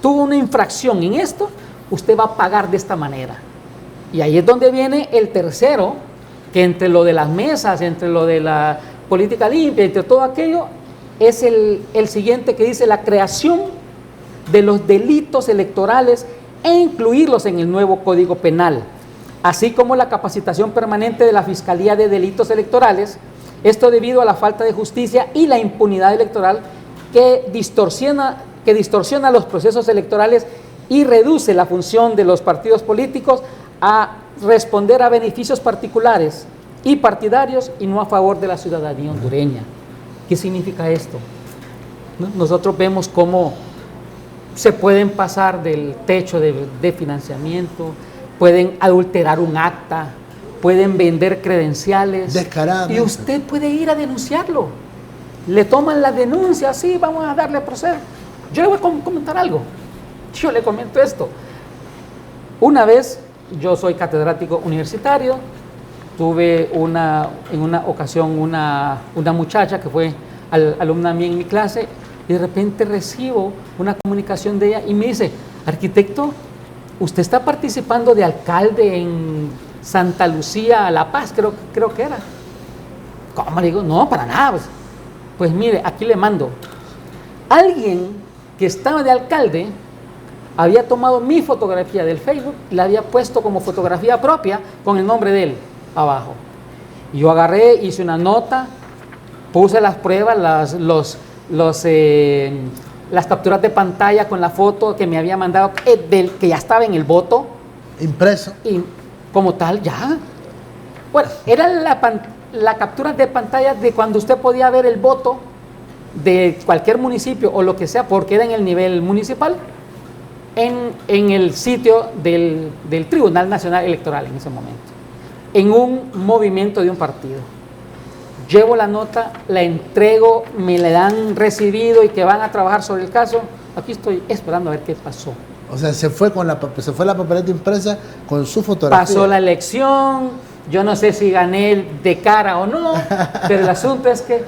[SPEAKER 2] tuvo una infracción en esto, usted va a pagar de esta manera. Y ahí es donde viene el tercero, que entre lo de las mesas, entre lo de la política limpia, entre todo aquello, es el siguiente, que dice la creación de los delitos electorales e incluirlos en el nuevo Código Penal, así como la capacitación permanente de la Fiscalía de Delitos Electorales, esto debido a la falta de justicia y la impunidad electoral que distorsiona los procesos electorales y reduce la función de los partidos políticos a responder a beneficios particulares y partidarios y no a favor de la ciudadanía hondureña. ¿Qué significa esto? Nosotros vemos cómo se pueden pasar del techo de financiamiento, pueden adulterar un acta, pueden vender credenciales.
[SPEAKER 1] Descaradamente.
[SPEAKER 2] Y usted puede ir a denunciarlo. Le toman la denuncia, sí, vamos a darle proceso. Yo le voy a comentar algo. Yo le comento esto. Una vez, yo soy catedrático universitario, tuve en una ocasión una muchacha que fue alumna mía en mi clase, y de repente recibo una comunicación de ella y me dice: arquitecto, usted está participando de alcalde en Santa Lucía, La Paz, creo que era. ¿Cómo? Le digo, no, para nada. Pues mire, aquí le mando. Alguien que estaba de alcalde había tomado mi fotografía del Facebook y la había puesto como fotografía propia con el nombre de él abajo. Y yo agarré, hice una nota, puse las pruebas, las capturas de pantalla con la foto que me había mandado, que ya estaba en el voto.
[SPEAKER 1] Impreso.
[SPEAKER 2] Y como tal, ya. Bueno, era la captura de pantalla de cuando usted podía ver el voto de cualquier municipio o lo que sea, porque era en el nivel municipal, en el sitio del Tribunal Nacional Electoral en ese momento, en un movimiento de un partido. Llevo la nota, la entrego, me la dan recibido y que van a trabajar sobre el caso. Aquí estoy esperando a ver qué pasó.
[SPEAKER 1] O sea, se fue la papeleta impresa con su fotografía.
[SPEAKER 2] Pasó la elección, yo no sé si gané de cara o no, pero el asunto es que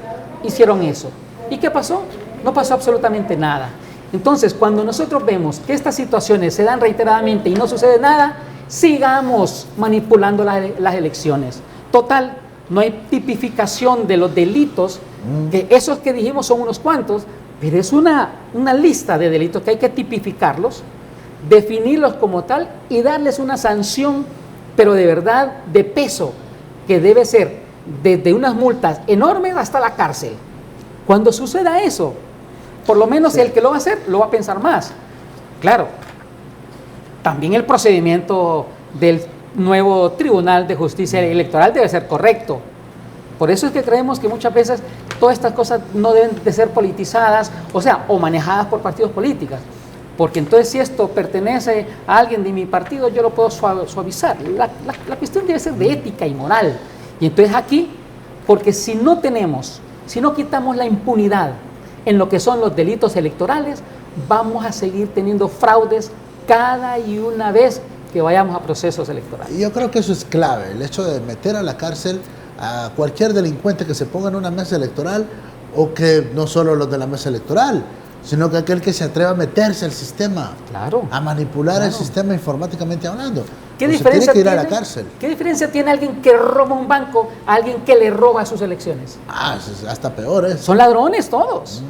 [SPEAKER 2] hicieron eso. ¿Y qué pasó? No pasó absolutamente nada. Entonces, cuando nosotros vemos que estas situaciones se dan reiteradamente y no sucede nada, sigamos manipulando las elecciones. Total, no hay tipificación de los delitos, que esos que dijimos son unos cuantos, pero es una lista de delitos que hay que tipificarlos, definirlos como tal y darles una sanción, pero de verdad de peso, que debe ser desde unas multas enormes hasta la cárcel. Cuando suceda eso, por lo menos sí, el que lo va a hacer lo va a pensar más. Claro, también el procedimiento del nuevo Tribunal de Justicia Electoral debe ser correcto. Por eso es que creemos que muchas veces todas estas cosas no deben de ser politizadas, o manejadas por partidos políticos. Porque entonces, si esto pertenece a alguien de mi partido, yo lo puedo suavizar. La cuestión debe ser de ética y moral. Y entonces aquí, porque si no quitamos la impunidad en lo que son los delitos electorales, vamos a seguir teniendo fraudes cada y una vez que vayamos a procesos electorales.
[SPEAKER 1] Yo creo que eso es clave, el hecho de meter a la cárcel a cualquier delincuente que se ponga en una mesa electoral, o que no solo los de la mesa electoral, sino que aquel que se atreva a meterse al sistema,
[SPEAKER 2] claro,
[SPEAKER 1] a manipular el sistema informáticamente hablando.
[SPEAKER 2] ¿Qué diferencia
[SPEAKER 1] tiene que ir a la cárcel?
[SPEAKER 2] ¿Qué diferencia tiene alguien que roba un banco a alguien que le roba sus elecciones?
[SPEAKER 1] Es hasta peor.
[SPEAKER 2] Son ladrones todos.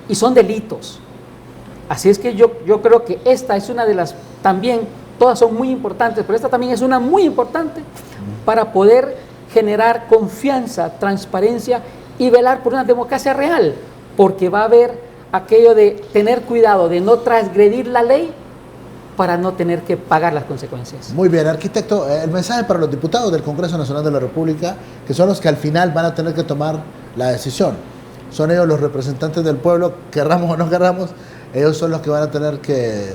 [SPEAKER 2] Y son delitos. Así es que yo creo que esta es una de las, también, todas son muy importantes, pero esta también es una muy importante para poder generar confianza, transparencia y velar por una democracia real, porque va a haber aquello de tener cuidado de no transgredir la ley para no tener que pagar las consecuencias.
[SPEAKER 1] Muy bien, arquitecto, el mensaje para los diputados del Congreso Nacional de la República, que son los que al final van a tener que tomar la decisión. Son ellos los representantes del pueblo, querramos o no querramos, ellos son los que van a tener que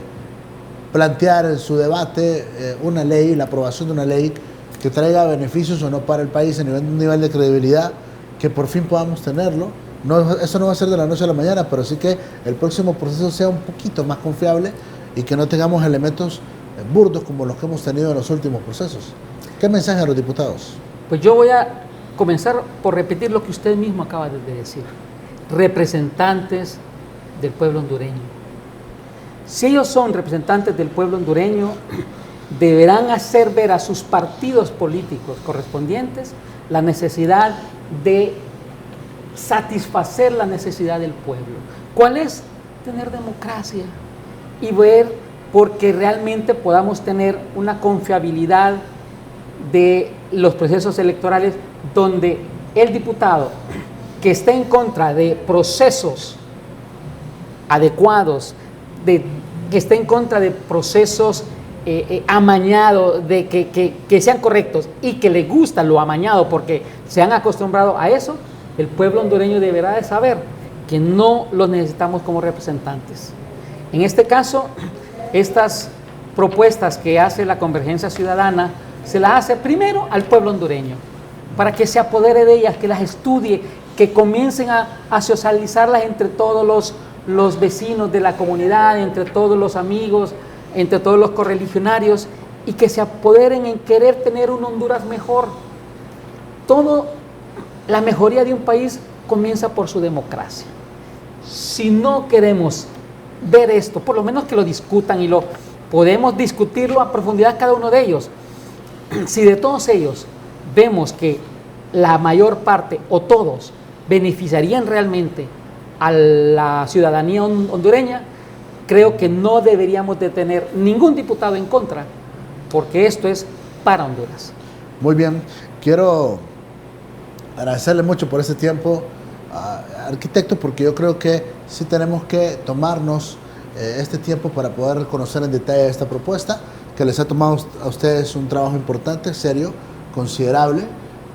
[SPEAKER 1] plantear en su debate una ley, la aprobación de una ley que traiga beneficios o no para el país, en un nivel de credibilidad, que por fin podamos tenerlo. No, eso no va a ser de la noche a la mañana, pero sí que el próximo proceso sea un poquito más confiable y que no tengamos elementos burdos como los que hemos tenido en los últimos procesos. ¿Qué mensaje a los diputados?
[SPEAKER 2] Pues yo voy a comenzar por repetir lo que usted mismo acaba de decir. Representantes del pueblo hondureño. Si ellos son representantes del pueblo hondureño, deberán hacer ver a sus partidos políticos correspondientes la necesidad de satisfacer la necesidad del pueblo. ¿Cuál es? Tener democracia y ver porque realmente podamos tener una confiabilidad de los procesos electorales, donde el diputado que esté en contra de procesos adecuados, que esté en contra de procesos amañados, de que sean correctos y que le gusta lo amañado porque se han acostumbrado a eso, el pueblo hondureño deberá de saber que no los necesitamos como representantes. En este caso, estas propuestas que hace la Convergencia Ciudadana se las hace primero al pueblo hondureño, para que se apodere de ellas, que las estudie, que comiencen a socializarlas entre todos los vecinos de la comunidad, entre todos los amigos, entre todos los correligionarios, y que se apoderen en querer tener un Honduras mejor. La mejoría de un país comienza por su democracia. Si no queremos ver esto, por lo menos que lo discutan, y podemos discutirlo a profundidad cada uno de ellos. Si de todos ellos vemos que la mayor parte o todos beneficiarían realmente a la ciudadanía hondureña, creo que no deberíamos de tener ningún diputado en contra, porque esto es para Honduras.
[SPEAKER 1] Muy bien, quiero agradecerle mucho por ese tiempo, arquitecto, porque yo creo que sí tenemos que tomarnos este tiempo para poder conocer en detalle esta propuesta, que les ha tomado a ustedes un trabajo importante, serio, considerable,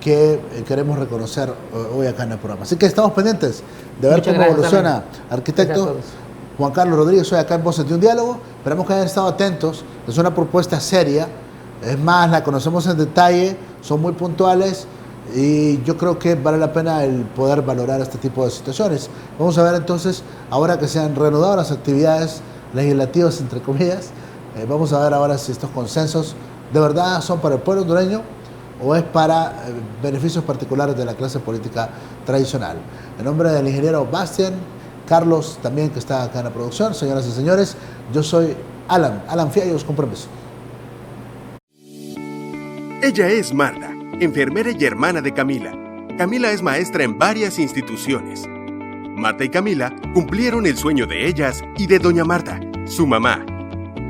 [SPEAKER 1] que queremos reconocer hoy acá en el programa. Así que estamos pendientes de ver cómo evoluciona. Arquitecto Juan Carlos Rodríguez, hoy acá en Voces de un Diálogo. Esperamos que hayan estado atentos. Es una propuesta seria, es más, la conocemos en detalle, son muy puntuales, y yo creo que vale la pena el poder valorar este tipo de situaciones. Vamos a ver entonces, ahora que se han reanudado las actividades legislativas, entre comillas, vamos a ver ahora si estos consensos de verdad son para el pueblo hondureño o es para beneficios particulares de la clase política tradicional. En nombre del ingeniero Bastián, Carlos también, que está acá en la producción, señoras y señores, yo soy Alan Fiallos, con permiso.
[SPEAKER 3] Ella es Marta, enfermera y hermana de Camila. Camila es maestra en varias instituciones. Marta y Camila cumplieron el sueño de ellas y de doña Marta, su mamá.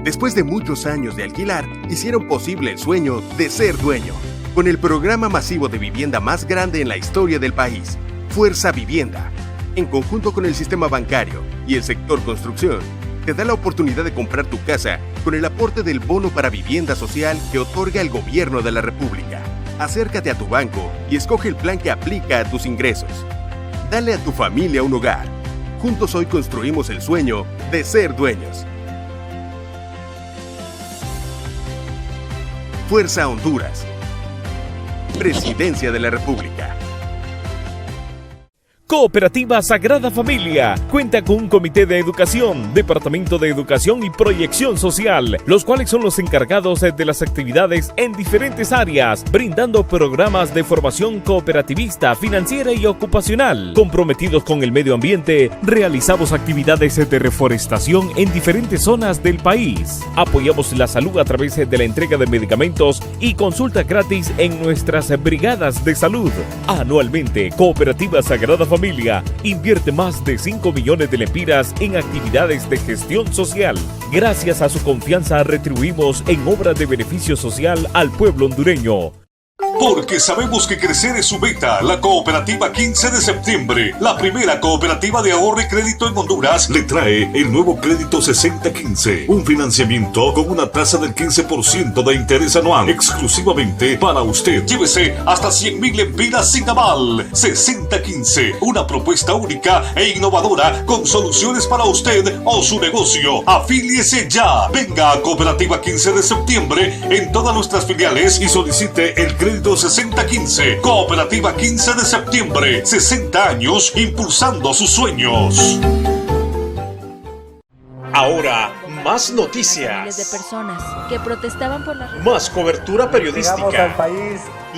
[SPEAKER 3] Después de muchos años de alquilar, hicieron posible el sueño de ser dueño, con el programa masivo de vivienda más grande en la historia del país, Fuerza Vivienda. En conjunto con el sistema bancario y el sector construcción, te da la oportunidad de comprar tu casa con el aporte del bono para vivienda social que otorga el gobierno de la República. Acércate a tu banco y escoge el plan que aplica a tus ingresos. Dale a tu familia un hogar. Juntos hoy construimos el sueño de ser dueños. Fuerza Honduras. Presidencia de la República.
[SPEAKER 4] Cooperativa Sagrada Familia cuenta con un comité de educación, departamento de educación y proyección social, los cuales son los encargados de las actividades en diferentes áreas, brindando programas de formación cooperativista, financiera y ocupacional. Comprometidos con el medio ambiente, realizamos actividades de reforestación en diferentes zonas del país. Apoyamos la salud a través de la entrega de medicamentos y consulta gratis en nuestras brigadas de salud. Anualmente, Cooperativa Sagrada Familia invierte más de 5 millones de lempiras en actividades de gestión social. Gracias a su confianza retribuimos en obras de beneficio social al pueblo hondureño.
[SPEAKER 5] Porque sabemos que crecer es su meta, la Cooperativa 15 de septiembre, la primera cooperativa de ahorro y crédito en Honduras, le trae el nuevo crédito 6015, un financiamiento con una tasa del 15% de interés anual, exclusivamente para usted. Llévese hasta 100,000 lempiras sin aval. 6015, una propuesta única e innovadora con soluciones para usted o su negocio. Afíliese ya. Venga a Cooperativa 15 de septiembre en todas nuestras filiales y solicite el crédito 6015. Cooperativa 15 de septiembre. 60 años impulsando sus sueños.
[SPEAKER 6] Ahora, más noticias.
[SPEAKER 7] Miles de personas que protestaban por la...
[SPEAKER 6] Más cobertura periodística.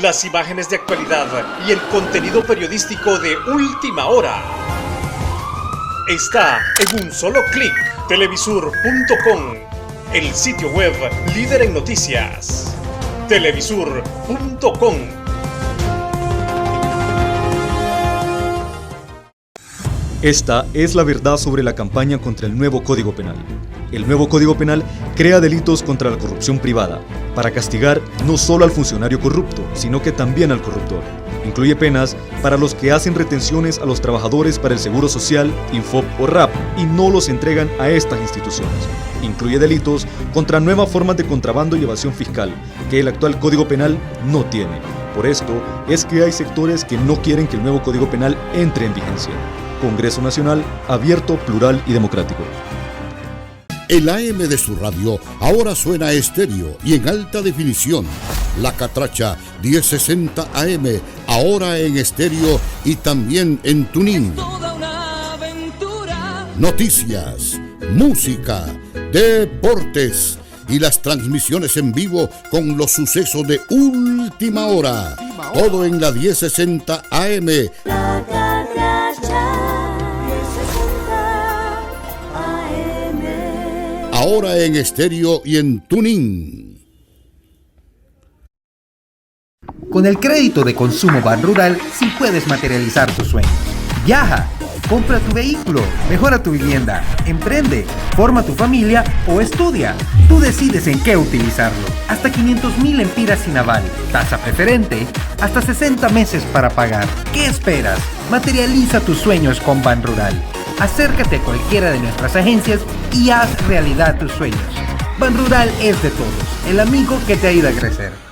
[SPEAKER 6] Las imágenes de actualidad y el contenido periodístico de última hora. Está en un solo clic. Televisur.com. el sitio web líder en noticias, televisur.com.
[SPEAKER 8] Esta es la verdad sobre la campaña contra el nuevo Código Penal. El nuevo Código Penal crea delitos contra la corrupción privada, para castigar no solo al funcionario corrupto, sino que también al corruptor. Incluye penas para los que hacen retenciones a los trabajadores para el Seguro Social, Infop o RAP y no los entregan a estas instituciones. Incluye delitos contra nuevas formas de contrabando y evasión fiscal, que el actual Código Penal no tiene. Por esto es que hay sectores que no quieren que el nuevo Código Penal entre en vigencia. Congreso Nacional, abierto, plural y democrático.
[SPEAKER 9] El AM de su radio ahora suena estéreo y en alta definición. La Catracha 1060 AM, ahora en estéreo y también en tuning. Noticias, música, deportes y las transmisiones en vivo con los sucesos de última hora. Todo en la 1060 AM.
[SPEAKER 10] La Catracha 1060 AM.
[SPEAKER 9] Ahora en estéreo y en tuning.
[SPEAKER 11] Con el crédito de consumo Banrural, sí puedes materializar tus sueños. Viaja, compra tu vehículo, mejora tu vivienda, emprende, forma tu familia o estudia. Tú decides en qué utilizarlo. Hasta 500,000 lempiras sin aval, tasa preferente, hasta 60 meses para pagar. ¿Qué esperas? Materializa tus sueños con Banrural. Acércate a cualquiera de nuestras agencias y haz realidad tus sueños. Banrural es de todos, el amigo que te ayuda a crecer.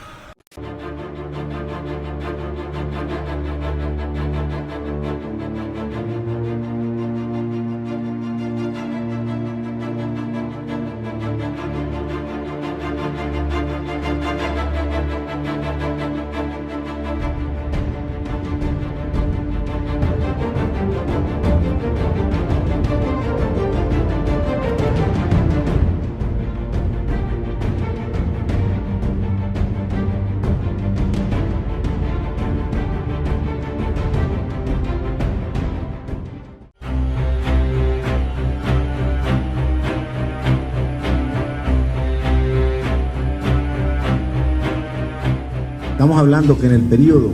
[SPEAKER 12] Estamos hablando que en el periodo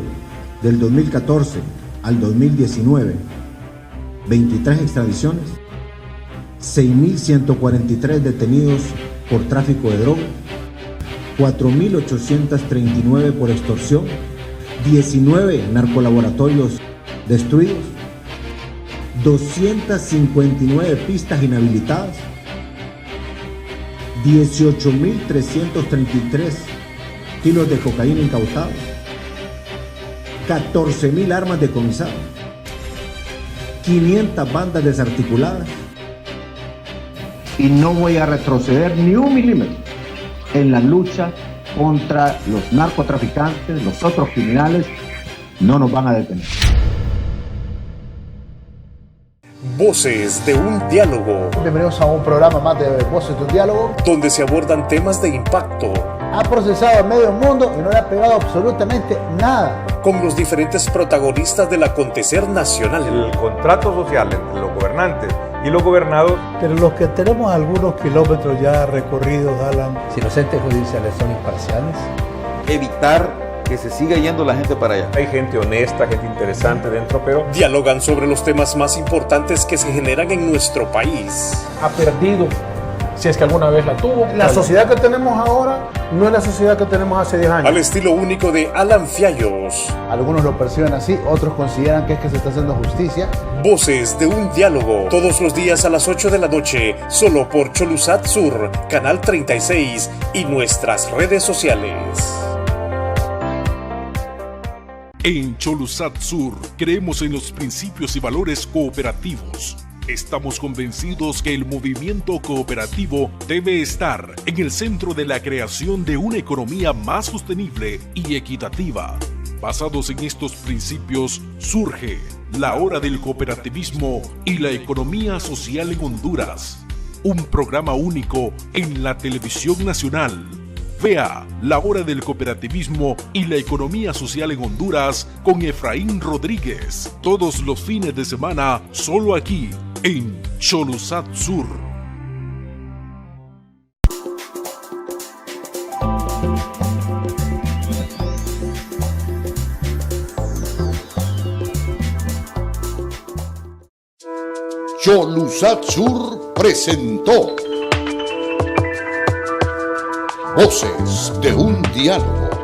[SPEAKER 12] del 2014 al 2019, 23 extradiciones, 6.143 detenidos por tráfico de droga, 4.839 por extorsión, 19 narcolaboratorios destruidos, 259 pistas inhabilitadas, 18.333 kilos de cocaína incautados, 14.000 armas decomisadas, 500 bandas desarticuladas.
[SPEAKER 13] Y no voy a retroceder ni un milímetro en la lucha contra los narcotraficantes, los otros criminales. No nos van a detener.
[SPEAKER 6] Voces de un diálogo.
[SPEAKER 1] Bienvenidos a un programa más de Voces de un diálogo,
[SPEAKER 6] donde se abordan temas de impacto.
[SPEAKER 1] Ha procesado a medio mundo y no le ha pegado absolutamente nada.
[SPEAKER 6] Con los diferentes protagonistas del acontecer nacional.
[SPEAKER 14] El contrato social entre los gobernantes y los gobernados.
[SPEAKER 15] Pero los que tenemos algunos kilómetros ya recorridos, Alan.
[SPEAKER 16] Si los entes judiciales son imparciales.
[SPEAKER 17] Evitar que se siga yendo la gente para allá.
[SPEAKER 14] Hay gente honesta, gente interesante dentro, pero
[SPEAKER 6] dialogan sobre los temas más importantes que se generan en nuestro país.
[SPEAKER 18] Ha perdido, si es que alguna vez la tuvo.
[SPEAKER 19] La sociedad que tenemos ahora no es la sociedad que tenemos hace 10 años.
[SPEAKER 6] Al estilo único de Alan Fiallos.
[SPEAKER 1] Algunos lo perciben así, otros consideran que es que se está haciendo justicia.
[SPEAKER 6] Voces de un diálogo, todos los días a las 8 de la noche, solo por Cholusat Sur, Canal 36 y nuestras redes sociales.
[SPEAKER 5] En Cholusat Sur creemos en los principios y valores cooperativos. Estamos convencidos que el movimiento cooperativo debe estar en el centro de la creación de una economía más sostenible y equitativa. Basados en estos principios, surge La Hora del Cooperativismo y la Economía Social en Honduras, un programa único en la televisión nacional. Vea La Hora del Cooperativismo y la Economía Social en Honduras con Efraín Rodríguez, todos los fines de semana, solo aquí, en Cholusat Sur.
[SPEAKER 9] Cholusat Sur presentó Voces de un Diálogo.